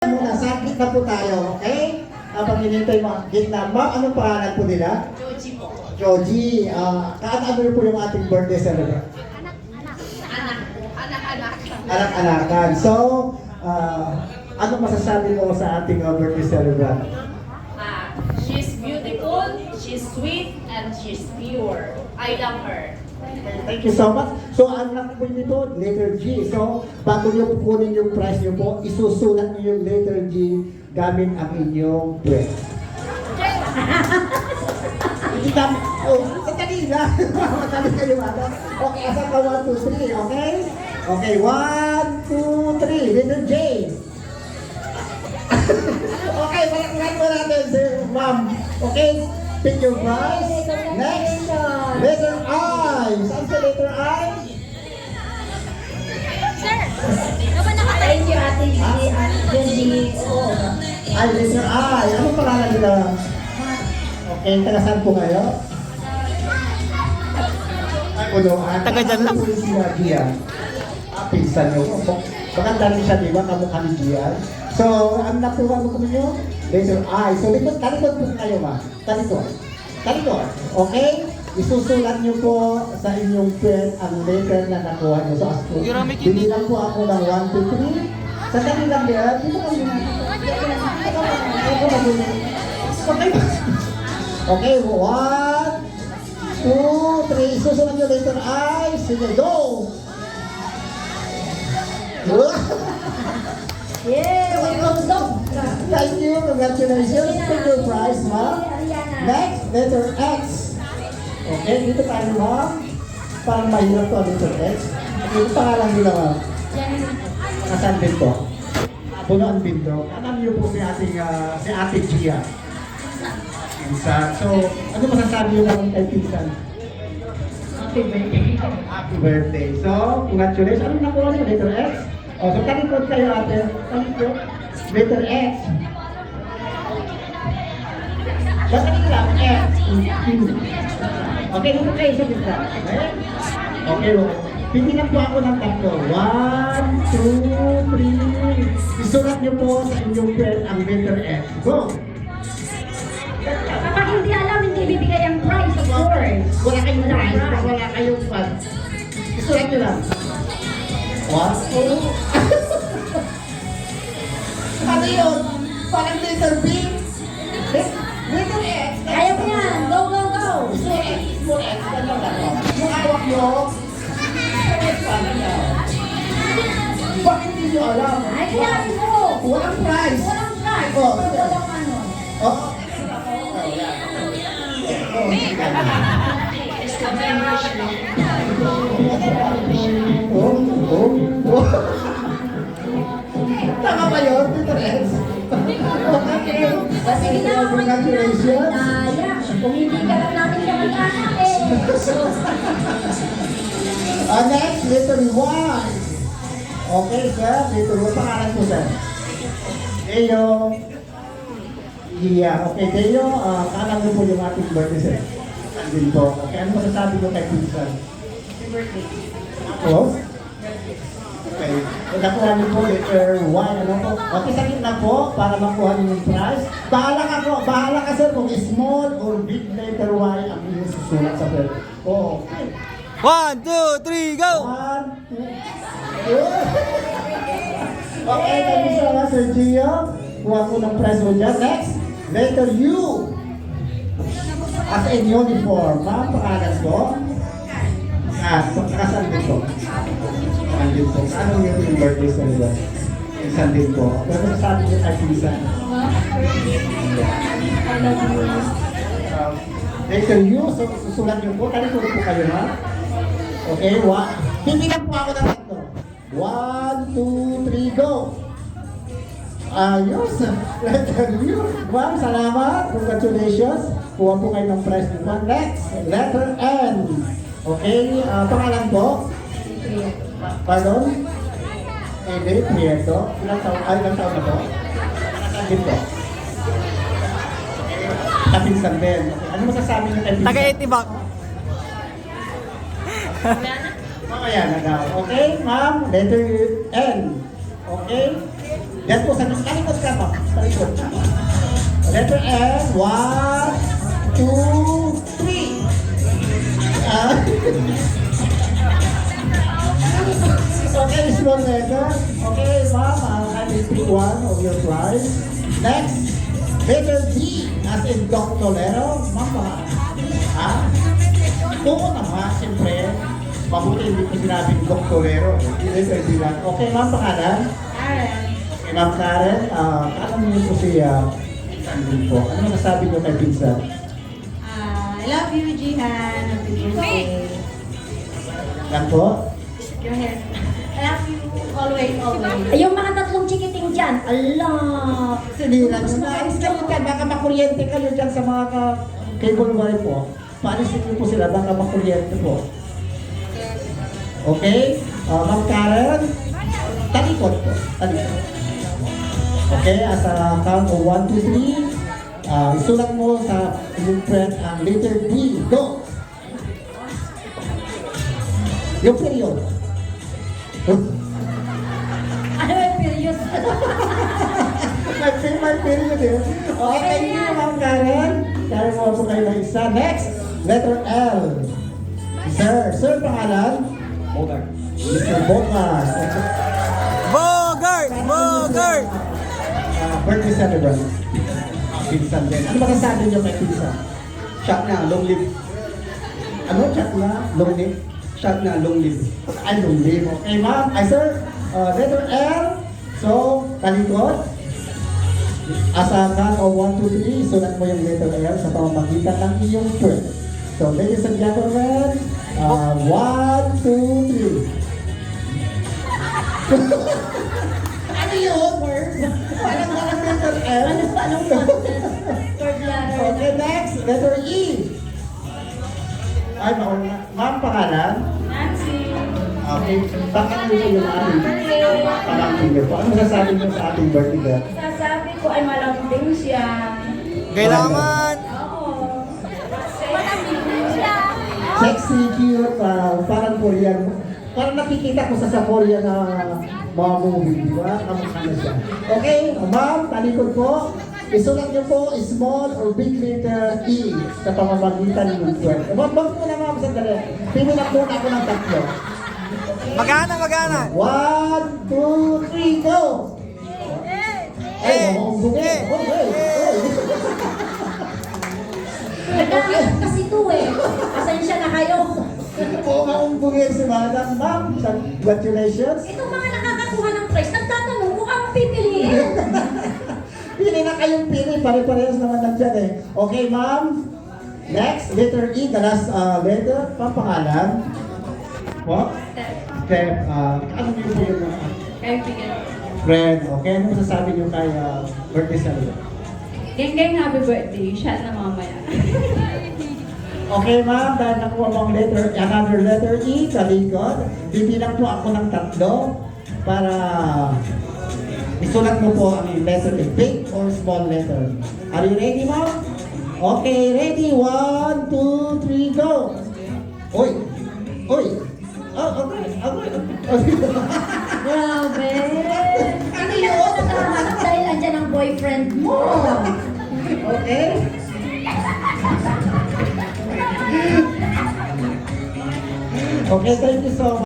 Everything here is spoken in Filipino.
Muna, saglit na po tayo, okay? Habang hinintay mo ang gitna. Ma'am, anong pangalan po nila? Joji po. Joji. Kaano po yung ating birthday celebrant? Anak-anak. Anak-anakan. So, ano masasabi mo sa ating birthday celebrant? She's beautiful, she's sweet, and she's pure. I love her. Okay, thank you so much. So, ang nakuha nito, letter G. So, bago niyo kukunin yung prize niyo po, isusulat niyo yung letter G gamit ang inyong puwet. Hindi kami, sandali na. Madali kayo ata. Okay, asa ka 1, 2, 3, okay? Okay, 1, 2, 3, letter J. Okay, palakpakan mo natin si ma'am. Okay, pick your prize. Next, letter I. Saan sa letter I? Sir, ano ba nakatayin niyo Ate Joji? Ay, letter I. Anong pangalan nila? Okay, taga saan po kayo? Ay, uno. Taga dyan lang. Si Gia. Pinsan nyo. Maganda rin siya, di ba? Kamukha ni Gia. So, ang nakuha mo ninyo? Letter I. So, talikod po kayo, ma. Talikod. Talikod. Okay? Isusulat nyo po sa inyong pen ang letter na nakuha nyo. So, as po, binilang po ako ng 1, 2, 3. Sa dali lang yan. Dito kami na. Okay, 1, 2, 3. Isusulat nyo letter I. Sige, go! Yeah, welcome. Thank you, congratulations. Take your prize, ma'am. Next, letter X. Okay, dito tayo, ma'am. Parang mahirap to, letter X. Ito pangalan nila, ma'am. Nasaan din po? Puno ang pinto. Alam niyo po si Ate Gia. Pinsan. So, ano masasabi niyo naman kay Pinsan? Happy birthday. Happy birthday. So, congratulations. Ano nakuha niyo? Letter X? O, so talikod kayo, ate. Talikod. Letter X. Basta lang, X. Okay, dito kayo sa pizza. Okay? Okay, pipinag po ako ng tatlo. 1, 2, 3. Isulat niyo po sa inyong pen ang letter X. Go! Kapag hindi alam, hindi bibigay ang prize, of course. Wala kayong prize, wala kayong fun. Isulat niyo lang. 1, 2. Ano yun? Parang letter B? Letter X? Kaya mo yan. Go, go, go. Small X, small X. Ano lang? Yung hawak nyo, small X pa lang yan. Bakit hindi nyo alam? Ay, kaya mo. Walang prize. Walang prize. Oh. Walang ano. Oh. Oh. Tama ba yun, Peter S? Okay. Kasi ginawa ko Congratulations. Kung hindi ka lang namin kamag-anak eh. Next, letter Y. Okay, sir. Letter Y. Pangalan po, sir. Deo. Yeah. Okay, Deo. Kalang mo po yung ating birthday, sir. Andin po. Okay, ano masasabi mo kay Pinsan? Birthday. Oh? Okay. Nakuha niyo po letter Y. Ano po? Okay, sa gitna po para makuha niyo yung prize. Bahala ka, sir, kung small or big letter Y ang inyong susulat sa pen. Oh, okay. 1, 2, 3, go! 1, 2. Okay, thank you so much, Sir Gio. Kuha ko ng prize mo dyan. Next, letter U. As in uniform. Ma'am, pangalan ko? Kasan din po. Andin po. Anong yung birthday sa nila? Pinsan din po. Pero sabi niyo kay Pinsan. Letter U, so susulat niyo po. Talikod po kayo, ha? Okay, hindi lang po ako ng tatlo. 1, 2, 3, go! Ayos! Letter U. Ma'am, salamat. Congratulations. Kuha po kayo ng prize nito. Next, letter N. Okay, pangalan po? Pardon? Edith Prieto. Ilang taon na po? Din po. Kapinsan din. Ano masasabi niyo kay Pinsan? Taga-Etibak. Mamaya na daw. Okay, ma'am? Letter N. Okay? Yan po, sa talikod ka pa. Talikod. Letter N. 1, 2, 3. Okay, small letter. Okay, ma'am, I will pick one of your prize. Next, letter D, as in Doctolero. Ma'am, baka? Ha? Oo naman, siyempre. Mabuti hindi ko sinabing Doctolero. Letter D lang. Okay, ma'am, pangalan? Aaron. Okay, ma'am Karen, alam niyo po si Pinsan po. Ano nasabi niyo kay Pinsan? I love you, Jihan. Happy birthday. Yan po. Your hair. I love you always, always. Ay, yung mga tatlong chikiting dyan, Allah! Sinira nyo na. Alis kayo dyan. Baka makuryente kayo dyan sa mga cable wire po. Paalisin niyo po sila. Baka makuryente po. Okay? Ma'am Karen, talikod po. Talikod. Okay, as a count of 1, 2, 3, isulat mo sa yung friend ang letter D. Go! Yung period. Ano yung period? My period eh. Okay, thank you, Ma'am Karen. Karen mo po kayo ng isa. Next, letter L. Sir, pangalan? Bogart. Mr. Bogart. Bogart! Bogart! Birthday celebrant. Pinsan din. Ano masasabi niyo kay Pinsan? Shot na, long live. Ano? Chat na? Long name? Shot na, long live. Ay, long name. Okay, ma'am. Ay, sir. Letter L. So, talikod. As a count of 1, 2, 3, sulat mo yung letter L sa pamamagitan ng iyong friend. So, ladies and gentlemen, 1, 2, 3. Ano yun? Walang letter L. Anong content? Third letter. Okay, next, letter E. Ay, ma'am, pangalan? Nancy. Okay, baka nyo yung ating pamangkin po. Ano masasabi nyo sa ating birthday girl? Sasabi ko ay malambing siya. Kailangan! Oo. Sexy, cute, parang Korean. Parang nakikita ko sa Korean na mga movie, di ba? Kamukha na siya. Okay, ma'am, talikod po. Isulat niyo po small or big letter E sa pamamagitan ng word. Wag muna ma'am, sandali. Pinilang muna ako ng tatlo. Magana, magana! 1, 2, 3, go! Ay, mamumbugin. Nagkakaroon kasi ito eh. Pasensya na kayo. Po, maumbugin si Madam. Ma'am, congratulations. Itong mga nakakakuha ng prize, nagtatanong kung ano pipiliin. Pili na kayong pili. Pare-parehas naman nandyan eh. Okay, ma'am. Next, letter E, the last letter. Papangalan. What? Step. Ano niyo po yung Kaibigan. friend? Okay, ano masasabi niyo kay birthday celebrant? Geng-geng, happy birthday. Shot na mamaya. Okay, ma'am, dahil nakuha mo ang another letter E, talikod. Bibilang po ako ng tatlo para isulat mo po ang letter E, big or small letter. Are you ready, ma'am? Okay, ready? 1, 2, 3, go! Uy! Uy! Oh, okay, okay. Grabe. Hindi na ako nakahanap dahil andyan ang boyfriend mo. Okay? Okay, thank you so much.